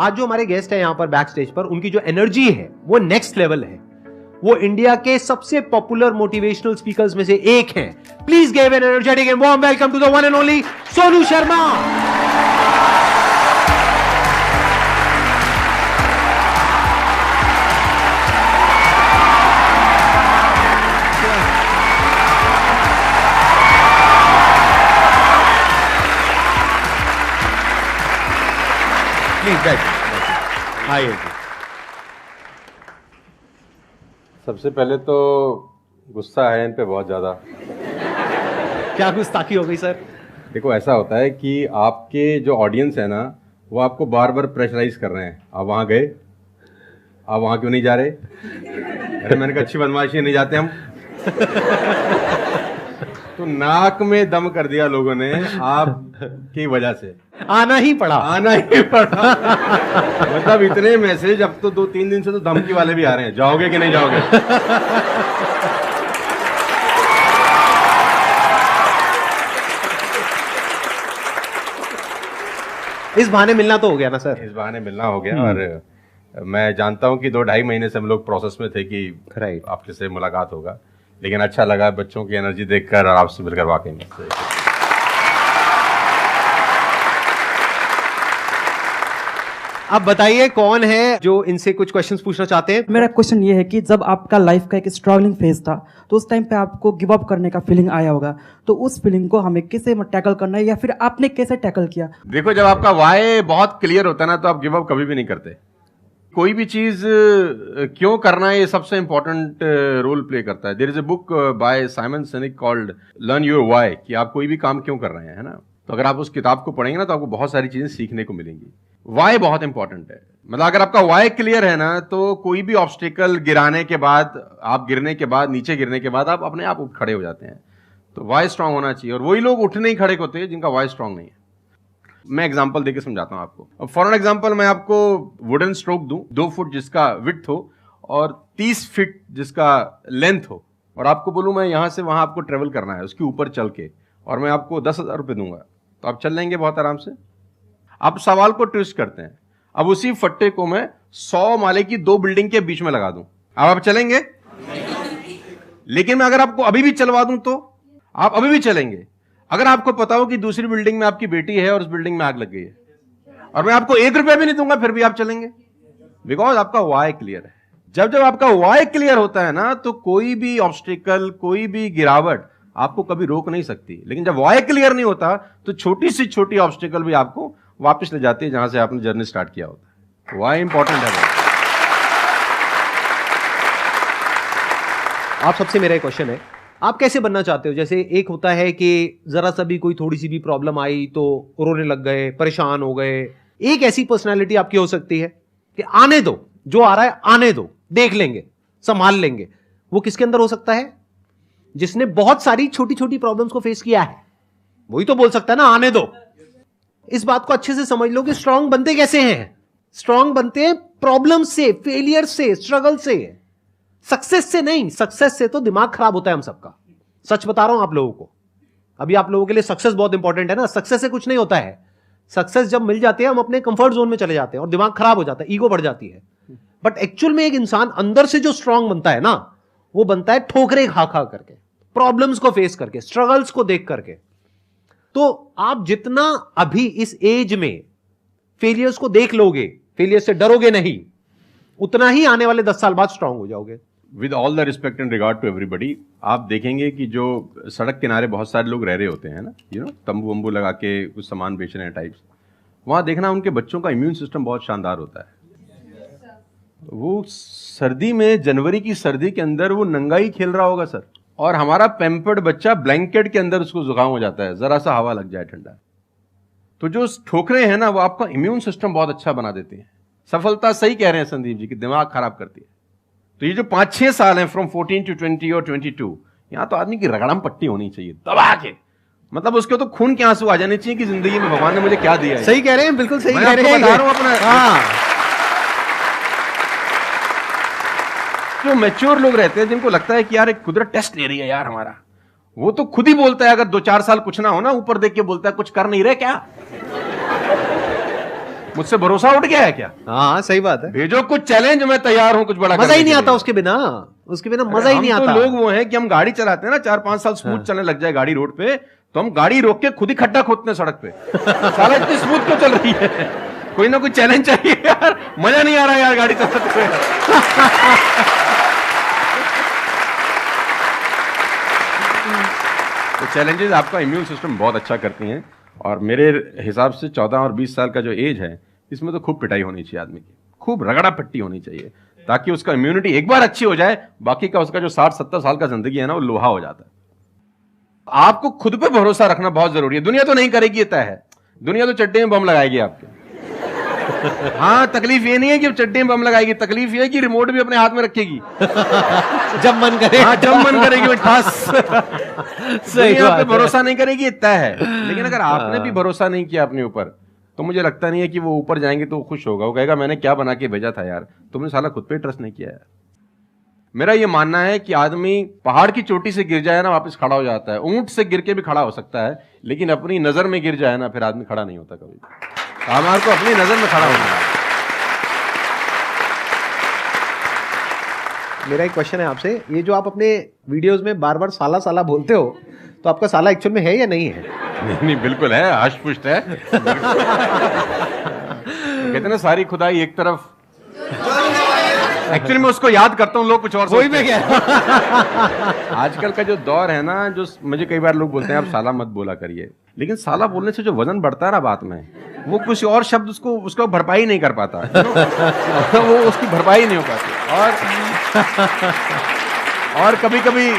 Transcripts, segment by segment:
आज जो हमारे गेस्ट है यहां पर बैक स्टेज पर, उनकी जो एनर्जी है वो नेक्स्ट लेवल है। वो इंडिया के सबसे पॉपुलर मोटिवेशनल स्पीकर्स में से एक हैं। Please give an energetic and warm welcome to the one and only Sonu Sharma. आइए। सबसे पहले तो गुस्सा है इन पे बहुत ज़्यादा। क्या गुस्ताखी हो गई सर? देखो, ऐसा होता है कि आपके जो ऑडियंस है ना, वो आपको बार बार प्रेशराइज कर रहे हैं। आप वहाँ गए, आप वहाँ क्यों नहीं जा रहे? अरे मैंने कहा अच्छी बदमाशी नहीं जाते हम। तो नाक में दम कर दिया लोगों ने आपकी वजह से। आना ही पड़ा। मतलब इतने मैसेज, अब तो 2-3 दिन से तो धमकी वाले भी आ रहे हैं, जाओगे कि नहीं जाओगे। इस बहाने मिलना तो हो गया ना सर? इस बहाने मिलना हो गया। और मैं जानता हूं कि 2-2.5 महीने से हम लोग प्रोसेस में थे कि आपके से मुलाकात होगा, लेकिन अच्छा लगा बच्चों की एनर्जी देखकर और आपसे मिलकर वाकई में। अब बताइए कौन है जो इनसे कुछ क्वेश्चंस पूछना चाहते हैं? मेरा क्वेश्चन ये है कि जब आपका लाइफ का एक स्ट्रगलिंग फेज था, तो उस टाइम पे आपको गिव अप करने का फीलिंग आया होगा, तो उस फीलिंग को हमें कैसे टैकल करना है, या फिर आपने कैसे टैकल किया? देखो, जब आपका वाई बहुत क्लियर होता है ना, तो आप गिव अप कभी भी नहीं करते। कोई भी चीज क्यों करना है, ये सबसे इंपॉर्टेंट रोल प्ले करता है। There is a book by Simon Sinek called learn your why, कि आप कोई भी काम क्यों कर रहे हैं, है ना। तो अगर आप उस किताब को पढ़ेंगे ना, तो आपको बहुत सारी चीजें सीखने को मिलेंगी। वाई बहुत इंपॉर्टेंट है। मतलब अगर आपका वाई क्लियर है ना, तो कोई भी ऑब्स्टिकल गिराने के बाद, आप गिरने के बाद, नीचे गिरने के बाद आप अपने आप उठ खड़े हो जाते हैं। तो वाई स्ट्रांग होना चाहिए, और वही लोग उठने ही खड़े होते हैं जिनका वाई स्ट्रांग नहीं है। मैं एग्जांपल देके समझाता हूं आपको। अब फॉर एग्जांपल मैं आपको वुडन स्ट्रोक दूं, 2 फुट जिसका विड्थ हो और 30 फीट जिसका लेंथ हो, और आपको बोलूं मैं यहां से वहां आपको ट्रेवल करना है उसके ऊपर चल के, और मैं आपको 10,000 रुपये दूंगा, तो आप चल लेंगे बहुत आराम से? आप सवाल को ट्विस्ट करते हैं। अब उसी फट्टे को मैं 100 माले की 2 बिल्डिंग के बीच में लगा दूं, अब आप चलेंगे? लेकिन मैं अगर आपको अभी भी चलवा दूं तो आप अभी भी चलेंगे। अगर आपको पता हो कि दूसरी बिल्डिंग में आपकी बेटी है और उस बिल्डिंग में आग लग गई है, और मैं आपको 1 रुपया भी नहीं दूंगा, फिर भी आप चलेंगे? बिकॉज आपका वाई क्लियर है। जब आपका वाई क्लियर होता है ना, तो कोई भी ऑब्स्टिकल, कोई भी गिरावट आपको कभी रोक नहीं सकती। लेकिन जब वाई क्लियर नहीं होता, तो छोटी से छोटी ऑब्स्टिकल भी आपको वापस ले जाती है जहां से आपने जर्नी स्टार्ट किया होता है। वाई इंपॉर्टेंट है। आप सबसे मेरा एक क्वेश्चन है, आप कैसे बनना चाहते हो? जैसे एक होता है कि जरा सा भी कोई थोड़ी सी भी प्रॉब्लम आई तो रोने लग गए, परेशान हो गए। एक ऐसी पर्सनालिटी आपकी हो सकती है कि आने दो, जो आ रहा है आने दो, देख लेंगे, संभाल लेंगे। वो किसके अंदर हो सकता है? जिसने बहुत सारी छोटी छोटी प्रॉब्लम्स को फेस किया है, वही तो बोल सकता है ना आने दो। इस बात को अच्छे से समझ लो कि स्ट्रांग बनते कैसे हैं। स्ट्रांग बनते हैं प्रॉब्लम से, फेलियर से, स्ट्रगल से, सक्सेस से नहीं। सक्सेस से तो दिमाग खराब होता है हम सबका। सच बता रहा हूं आप लोगों को। अभी आप लोगों के लिए सक्सेस बहुत इंपॉर्टेंट है ना। सक्सेस से कुछ नहीं होता है। सक्सेस जब मिल जाती है, हम अपने कंफर्ट जोन में चले जाते हैं और दिमाग खराब हो जाता है, ईगो बढ़ जाती है। बट एक्चुअल में एक इंसान अंदर से जो स्ट्रांग बनता है ना, वो बनता है ठोकरे खा खा करके, प्रॉब्लम्स को फेस करके, स्ट्रगल्स को देख करके। तो आप जितना अभी इस एज में फेलियर्स को देख लोगे, फेलियर से डरोगे नहीं, उतना ही आने वाले 10 साल बाद स्ट्रांग हो जाओगे। With all the respect and regard to everybody, आप देखेंगे कि जो सड़क किनारे बहुत सारे लोग रह रहे होते हैं ना, तंबू वंबू लगा के कुछ सामान बेच रहे हैं टाइप्स, वहां देखना उनके बच्चों का इम्यून सिस्टम बहुत शानदार होता है। वो सर्दी में, जनवरी की सर्दी के अंदर वो नंगा ही खेल रहा होगा सर, और हमारा पैम्पर्ड बच्चा ब्लैंकेट के अंदर उसको जुकाम हो जाता है, जरा सा हवा लग जाए ठंडा। तो जो ठोकरे हैं ना, वो आपका इम्यून सिस्टम बहुत अच्छा बना देते हैं। सफलता, सही कह रहे हैं संदीप जी, कि दिमाग खराब करती है। तो ये जो 5-6 साल हैं, फ्रॉम 14 to 20 और 22, यहां तो आदमी की रगड़म पट्टी होनी चाहिए दबा के। मतलब उसके तो खून के आंसू आ जाने चाहिए कि जिंदगी में भगवान ने मुझे क्या दिया है। सही कह रहे हैं, बिल्कुल सही कह रहे हैं। बता रहा हूं अपना। जो मैच्योर लोग रहते हैं, जिनको लगता है कि यार एक कुदरत टेस्ट ले रही है यार हमारा, वो तो खुद ही बोलता है, अगर 2-4 साल कुछ ना हो ना, ऊपर देख के बोलता है कुछ कर नहीं रहे क्या। मुझसे भरोसा उठ गया है क्या? हाँ सही बात है। भेजो कुछ चैलेंज, मैं तैयार हूं कुछ बड़ा मजा करने ही नहीं के आता लिए। उसके बिना, उसके बिना मजा ही नहीं हम आता। तो लोग वो हैं कि हम गाड़ी चलाते हैं ना, 4-5 साल स्मूथ चलने लग जाए गाड़ी रोड पे, तो हम गाड़ी रोक के खुद ही खड्डा खोदते हैं सड़क पे। साला इतनी स्मूथ क्यों चल रही है? कोई ना कोई चैलेंज चाहिए यार, मजा नहीं आ रहा यार गाड़ी चलाते हुए। तो चैलेंजेस आपका इम्यून सिस्टम बहुत अच्छा करती हैं, और मेरे हिसाब से 14 और 20 साल का जो एज है, इसमें तो खूब पिटाई होनी चाहिए आदमी की, खूब रगड़ा पट्टी होनी चाहिए, ताकि उसका इम्यूनिटी एक बार अच्छी हो जाए, बाकी का उसका जो 60-70 साल का जिंदगी है ना, वो लोहा हो जाता है। आपको खुद पे भरोसा रखना बहुत जरूरी है। दुनिया तो नहीं करेगी, ये तय है। दुनिया तो चड्डे में बम लगाएगी आपके। हाँ, तकलीफ ये नहीं है कि चड्डे में बम लगाएगी, तकलीफ ये है कि रिमोट भी अपने हाथ में रखेगी जब मन करे। हाँ, जब मन करेगी वो ठास। सही दुनिया बात पे है। भरोसा नहीं करेगी, ये तय है। लेकिन अगर आपने भी भरोसा नहीं किया अपने ऊपर, तो मुझे लगता नहीं है कि वो ऊपर जाएंगे तो वो खुश होगा। वो कहेगा मैंने क्या बना के भेजा था यार, तुमने साला खुद पे ट्रस्ट नहीं किया यार। मेरा ये मानना है कि आदमी पहाड़ की चोटी से गिर जाए ना, वापस खड़ा हो जाता है। ऊंट से गिर के भी खड़ा हो सकता है, लेकिन अपनी नजर में गिर जाए ना, फिर आदमी खड़ा नहीं होता कभी। हमारे को अपनी नजर में खड़ा होना है। मेरा एक क्वेश्चन है आपसे, ये जो आप अपने वीडियोस में बार बार साला साला बोलते हो, तो आपका साला एक्चुअल में है या नहीं है? नहीं, बिल्कुल है, हष्ट-पुष्ट है। कहते ना सारी खुदाई एक तरफ। एक्चुअली मैं उसको याद करता हूँ, लोग कुछ और वही सोचते मैं हैं। क्या आजकल का जो दौर है ना, जो मुझे कई बार लोग बोलते हैं आप साला मत बोला करिए, लेकिन साला बोलने से जो वजन बढ़ता है ना बात में, वो कुछ और शब्द उसको भरपाई नहीं कर पाता। वो उसकी भरपाई नहीं हो पाती। और कभी कभी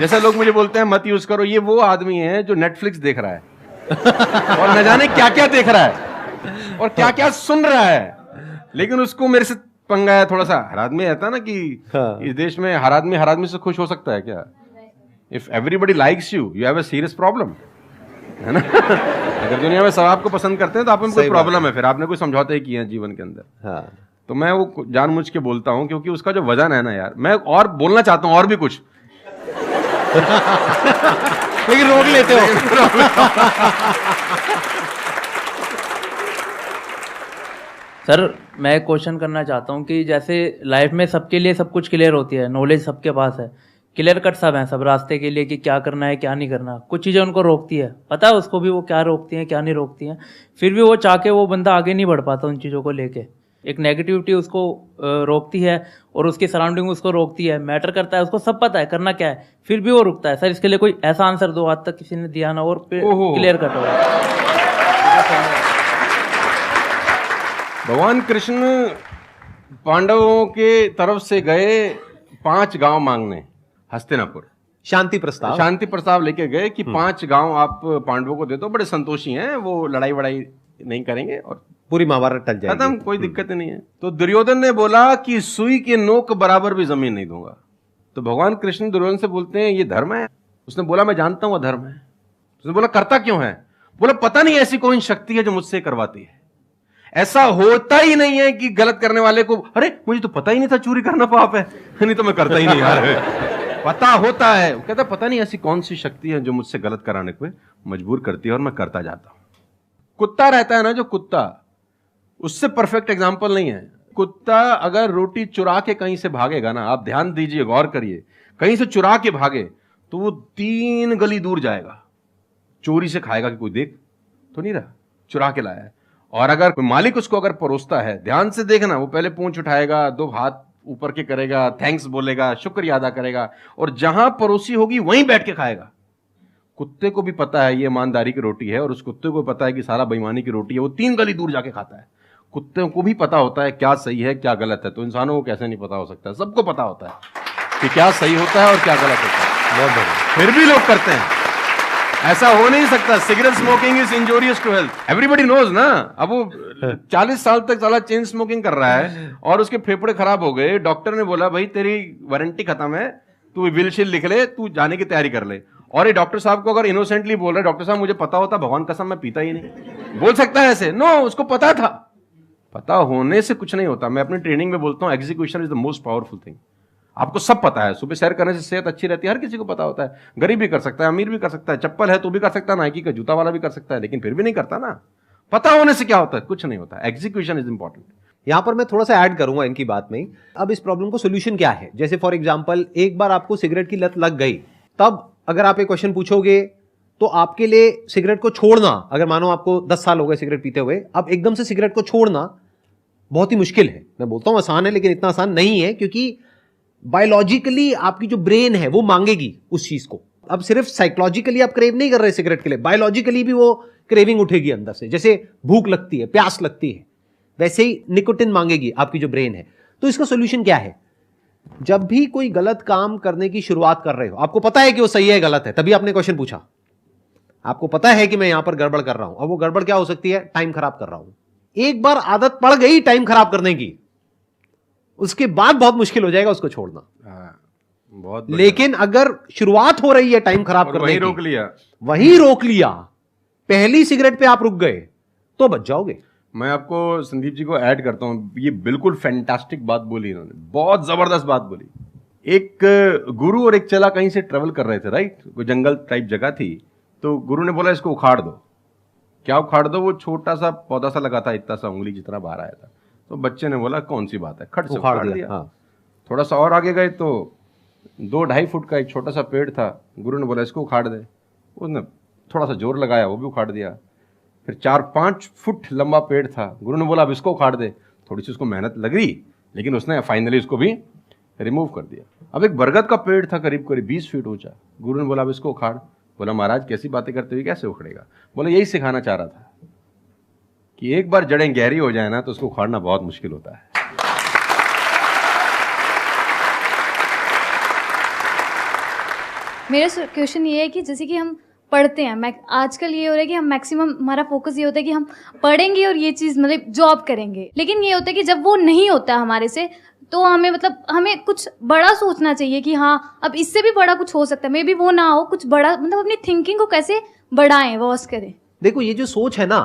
जैसे लोग मुझे बोलते हैं मत यूज करो, ये वो आदमी है जो नेटफ्लिक्स देख रहा है और न जाने क्या क्या देख रहा है और क्या क्या सुन रहा है, लेकिन उसको मेरे से पंगा है थोड़ा सा। हर आदमी रहता है ना कि इस देश में हर आदमी से खुश हो सकता है क्या? If everybody likes you, you have a serious problem, है ना? अगर दुनिया में सब आपको पसंद करते हैं तो आप में कोई प्रॉब्लम है, फिर आपने कोई समझौते किए हैं जीवन के अंदर। हाँ। तो मैं वो जानबूझ के बोलता हूं, क्योंकि उसका जो वजन है ना यार, मैं और बोलना चाहता हूं और भी कुछ, लेकिन रोक लेते हो। सर मैं क्वेश्चन करना चाहता हूँ कि जैसे लाइफ में सबके लिए सब कुछ क्लियर होती है, नॉलेज सबके पास है, क्लियर कट सब है सब रास्ते के लिए कि क्या करना है क्या नहीं करना। कुछ चीज़ें उनको रोकती है, पता है उसको भी वो क्या रोकती हैं क्या नहीं रोकती हैं, फिर भी वो चाह के वो बंदा आगे नहीं बढ़ पाता उन चीज़ों को लेके। एक नेगेटिविटी उसको रोकती है और उसकी सराउंडिंग उसको रोकती है, मैटर करता है, उसको सब पता है करना क्या है, फिर भी वो रुकता है। सर इसके लिए कोई ऐसा आंसर दो, आज तक किसी ने दिया ना और क्लियर कट हो। भगवान कृष्ण पांडवों के तरफ से गए 5 गांव मांगने हस्तिनापुर, शांति प्रस्ताव। शांति प्रस्ताव लेके गए कि 5 गांव आप पांडवों को दे दो, बड़े संतोषी हैं, वो लड़ाई वड़ाई नहीं करेंगे और पूरी महाभारत टल जाएगी, खत्म, कोई दिक्कत नहीं है। तो दुर्योधन ने बोला कि सुई के नोक बराबर भी जमीन नहीं दूंगा। तो भगवान कृष्ण दुर्योधन से बोलते हैं ये धर्म है? उसने बोला मैं जानता हूं धर्म है। उसने बोला करता क्यों है? बोला पता नहीं ऐसी कोई शक्ति है जो मुझसे करवाती है। ऐसा होता ही नहीं है कि गलत करने वाले को अरे मुझे तो पता ही नहीं था चोरी करना पाप है, नहीं तो मैं करता ही नहीं यार। पता होता है। वो कहता पता नहीं ऐसी कौन सी शक्ति है जो मुझसे गलत कराने को मजबूर करती है और मैं करता जाता हूं। कुत्ता रहता है ना, जो कुत्ता, उससे परफेक्ट एग्जाम्पल नहीं है। कुत्ता अगर रोटी चुरा के कहीं से भागेगा ना, आप ध्यान दीजिए, गौर करिए, कहीं से चुरा के भागे तो वो 3 गली दूर जाएगा, चोरी से खाएगा कि कोई देख तो नहीं रहा, चुरा के लाया है। और अगर मालिक उसको अगर परोसता है, ध्यान से देखना, वो पहले पूंछ उठाएगा, 2 हाथ ऊपर के करेगा, थैंक्स बोलेगा, शुक्रिया अदा करेगा, और जहां परोसी होगी वहीं बैठ के खाएगा। कुत्ते को भी पता है ये ईमानदारी की रोटी है, और उस कुत्ते को पता है कि सारा बेईमानी की रोटी है, वो 3 गली दूर जाके खाता है। कुत्ते को भी पता होता है क्या सही है क्या गलत है, तो इंसानों को कैसे नहीं पता हो सकता है? सबको पता होता है कि क्या सही होता है और क्या गलत होता है। बहुत बढ़िया। फिर भी लोग करते हैं। ऐसा हो नहीं सकता। Cigarette smoking is injurious to health, everybody knows ना। अब वो 40 साल तक साला चेन स्मोकिंग कर रहा है और उसके फेफड़े खराब हो गए, डॉक्टर ने बोला भाई तेरी वारंटी खत्म है, तू विल शील लिख ले, तू जाने की तैयारी कर ले। और ये डॉक्टर साहब को अगर इनोसेंटली बोल रहा है, डॉक्टर साहब मुझे पता होता, भगवान कसम मैं पीता ही नहीं, बोल सकता है ऐसे? नो, उसको पता था। पता होने से कुछ नहीं होता। मैं अपनी ट्रेनिंग में बोलता हूं execution is the most powerful thing. आपको सब पता है, सुबह सैर करने से सेहत अच्छी रहती है, हर किसी को पता होता है। गरीब भी कर सकता है, अमीर भी कर सकता है, चप्पल है तो भी कर सकता है, नाइकी का जूता वाला भी कर सकता है, लेकिन फिर भी नहीं करता ना। पता होने से क्या होता है? कुछ नहीं होता। Execution is important. यहां पर मैं थोड़ा सा ऐड करूंगा इनकी बात में। अब इस प्रॉब्लम को सोल्यूशन क्या है? जैसे फॉर एग्जांपल, एक बार आपको सिगरेट की लत लग गई, तब अगर आप एक क्वेश्चन पूछोगे तो आपके लिए सिगरेट को छोड़ना, अगर मानो आपको 10 साल हो गए सिगरेट पीते हुए, अब एकदम से सिगरेट को छोड़ना बहुत ही मुश्किल है। मैं बोलता हूं आसान है, लेकिन इतना आसान नहीं है, क्योंकि बायोलॉजिकली आपकी जो ब्रेन है वो मांगेगी उस चीज को। अब सिर्फ साइकोलॉजिकली आप क्रेव नहीं कर रहे सिगरेट के लिए, बायोलॉजिकली भी वो क्रेविंग उठेगी अंदर से। जैसे भूख लगती है, प्यास लगती है, वैसे ही निकोटिन मांगेगी आपकी जो ब्रेन है। तो इसका सोल्यूशन क्या है? जब भी कोई गलत काम करने की शुरुआत कर रहे हो, आपको पता है कि वो सही है गलत है, तभी आपने क्वेश्चन पूछा, आपको पता है कि मैं यहां पर गड़बड़ कर रहा हूं। अब वो गड़बड़ क्या हो सकती है? टाइम खराब कर रहा हूं। एक बार आदत पड़ गई टाइम खराब करने की, उसके बाद बहुत मुश्किल हो जाएगा उसको छोड़ना। बहुत बढ़िया। लेकिन अगर शुरुआत हो रही है टाइम खराब और करने वही की, रोक लिया, वही रोक लिया, पहली सिगरेट पे आप रुक गए, तो बच जाओगे। मैं आपको संदीप जी को ऐड करता हूं। ये बिल्कुल फैंटास्टिक बात बोली इन्होंने, बहुत जबरदस्त बात बोली। एक गुरु और एक चेला कहीं से ट्रेवल कर रहे थे, राइट? कोई जंगल टाइप जगह थी, तो गुरु ने बोला इसको उखाड़ दो। क्या उखाड़ दो? वो छोटा सा पौधा सा लगा था, इतना सा उंगली जितना बाहर आया था। तो बच्चे ने बोला कौन सी बात है, खट से उखाड़ दिया। हाँ। थोड़ा सा और आगे गए तो 2-2.5 फुट का एक छोटा सा पेड़ था। गुरु ने बोला इसको उखाड़ दे। उसने थोड़ा सा जोर लगाया, वो भी उखाड़ दिया। फिर 4-5 फुट लंबा पेड़ था। गुरु ने बोला अब इसको उखाड़ दे। थोड़ी सी उसको मेहनत लग रही, लेकिन उसने फाइनली इसको भी रिमूव कर दिया। अब एक बरगद का पेड़ था करीब करीब 20 फीट ऊंचा। गुरु ने बोला अब इसको उखाड़। बोला महाराज कैसी बातें करते हुए, कैसे उखड़ेगा? बोला यही सिखाना चाह रहा था कि एक बार जड़ें गहरी हो जाए ना तो उसको उखाड़ना बहुत मुश्किल होता है। मेरा क्वेश्चन ये है कि जैसे कि हम पढ़ते हैं, आजकल ये हो रहा है कि हम मैक्सिमम हमारा फोकस ये होता है कि हम पढ़ेंगे और ये चीज़ मतलब जॉब करेंगे, लेकिन ये होता है कि जब वो नहीं होता हमारे से, तो हमें मतलब हमें कुछ बड़ा सोचना चाहिए कि हाँ अब इससे भी बड़ा कुछ हो सकता है, मे बी वो ना हो, कुछ बड़ा मतलब अपनी थिंकिंग को कैसे बढ़ाएं, वॉस करें। देखो, ये जो सोच है ना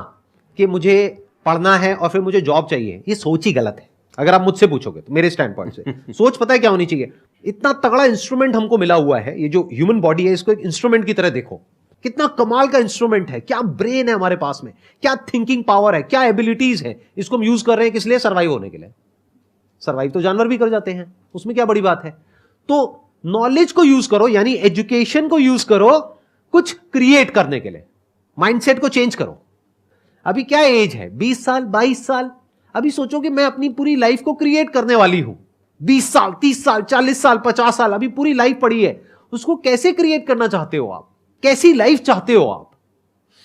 कि मुझे पढ़ना है और फिर मुझे जॉब चाहिए, ये सोच ही गलत है। अगर आप मुझसे पूछोगे तो मेरे स्टैंड पॉइंट से सोच पता है क्या होनी चाहिए? इतना तगड़ा इंस्ट्रूमेंट हमको मिला हुआ है, ये जो ह्यूमन बॉडी है, इसको एक इंस्ट्रूमेंट की तरह देखो। कितना कमाल का इंस्ट्रूमेंट है, क्या ब्रेन है हमारे पास में, क्या थिंकिंग पावर है, क्या एबिलिटीज है। इसको हम यूज कर रहे हैं किस लिए? सर्वाइव होने के लिए। सर्वाइव तो जानवर भी कर जाते हैं, उसमें क्या बड़ी बात है? तो नॉलेज को यूज करो, यानी एजुकेशन को यूज करो कुछ क्रिएट करने के लिए। माइंडसेट को चेंज करो। अभी क्या एज है? 20 साल, 22 साल। अभी सोचो कि मैं अपनी पूरी लाइफ को क्रिएट करने वाली हूं। 20 साल, 30 साल, 40 साल, 50 साल, अभी पूरी लाइफ पड़ी है। उसको कैसे क्रिएट करना चाहते हो आप? कैसी लाइफ चाहते हो आप?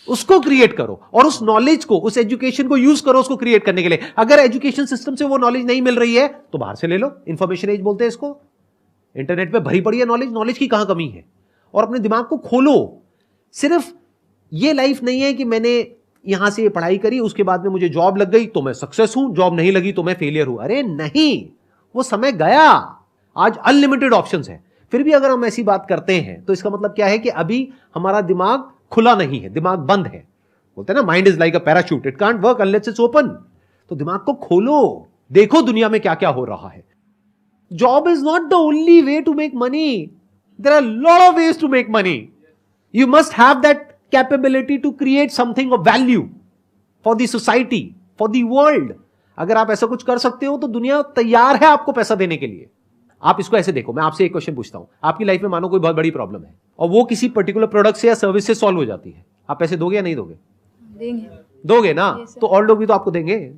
उसको क्रिएट करो और उस नॉलेज को, उस एजुकेशन को यूज करो उसको क्रिएट करने के लिए। अगर एजुकेशन सिस्टम से वो नॉलेज नहीं मिल रही है तो बाहर से ले लो। इंफॉर्मेशन एज बोलते हैं इसको। इंटरनेट पे भरी पड़ी है नॉलेज। नॉलेज की कहां कमी है? और अपने दिमाग को खोलो। सिर्फ ये लाइफ नहीं है कि मैंने यहां से पढ़ाई करी, उसके बाद में मुझे जॉब लग गई तो मैं सक्सेस हूं, जॉब नहीं लगी तो मैं फेलियर हूं। अरे नहीं, वो समय गया। आज अनलिमिटेड ऑप्शंस है। फिर भी अगर हम ऐसी बात करते हैं तो इसका मतलब क्या है कि अभी हमारा दिमाग खुला नहीं है, दिमाग बंद है। बोलते हैं ना, mind is like a parachute, it can't work unless it's open. तो दिमाग को खोलो, देखो दुनिया में क्या क्या हो रहा है। Job is not the only way to make money. There are lot of ways to make money. You must have that capability to create something of value for the society, for the world. अगर आप ऐसा कुछ कर सकते हो तो दुनिया तैयार है आपको पैसा देने के लिए। आप इसको ऐसे देखो, मैं आपसे एक क्वेश्चन पूछता हूं। आपकी लाइफ में मानो कोई बहुत बड़ी प्रॉब्लम है और वो किसी पर्टिकुलर प्रोडक्ट से या सर्विस से सॉल्व हो जाती है, आप पैसे दोगे या नहीं दोगे? देंगे। दोगे ना? तो और लोग भी तो आपको देंगे।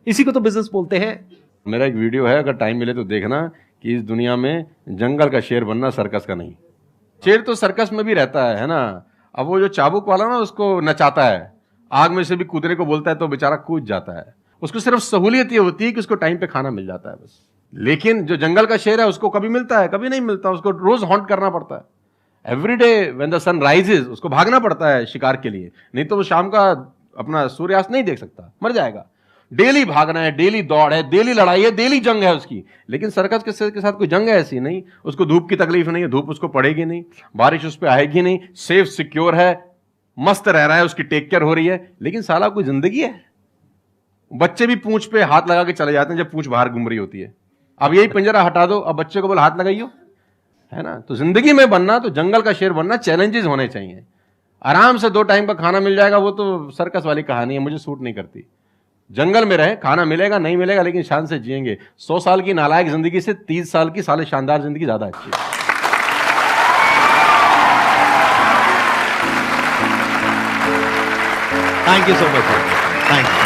इसी को तो बिजनेस बोलते हैं। मेरा एक वीडियो है, अगर टाइम मिले तो देखना, कि इस दुनिया में जंगल का शेर बनना, सर्कस का नहीं। शेर तो सर्कस में भी रहता है ना। अब वो जो चाबुक वाला ना उसको नचाता है, आग में से भी कूदने को बोलता है तो बेचारा कूद जाता है। उसको सिर्फ सहूलियत ये होती है कि उसको टाइम पे खाना मिल जाता है बस। लेकिन जो जंगल का शेर है उसको कभी मिलता है, कभी नहीं मिलता। उसको रोज हॉन्ट करना पड़ता है। Every day when the sun rises उसको भागना पड़ता है शिकार के लिए, नहीं तो वो शाम का अपना सूर्यास्त नहीं देख सकता, मर जाएगा। डेली भागना है, डेली दौड़ है, डेली लड़ाई है, डेली जंग है उसकी। लेकिन सर्कस के साथ कोई जंग है ऐसी नहीं। उसको धूप की तकलीफ नहीं है, धूप उसको पड़ेगी नहीं, बारिश उस पर आएगी नहीं, सेफ सिक्योर है, मस्त रह रहा है, उसकी टेक केयर हो रही है। लेकिन साला कोई जिंदगी है? बच्चे भी पूंछ पे हाथ लगा के चले जाते हैं जब पूंछ बाहर घूम रही होती है। अब यही पिंजरा हटा दो, अब बच्चे को बोल हाथ लगाइयो, है ना? तो जिंदगी में बनना, तो जंगल का शेर बनना, चैलेंजेस होने चाहिए। आराम से 2 टाइम का खाना मिल जाएगा, वो तो सर्कस वाली कहानी है, मुझे सूट नहीं करती। जंगल में रहे, खाना मिलेगा नहीं मिलेगा लेकिन शान से जिएंगे। 100 साल की नालायक जिंदगी से 30 साल की साले शानदार जिंदगी ज्यादा अच्छी है। Thank you so much, thank you.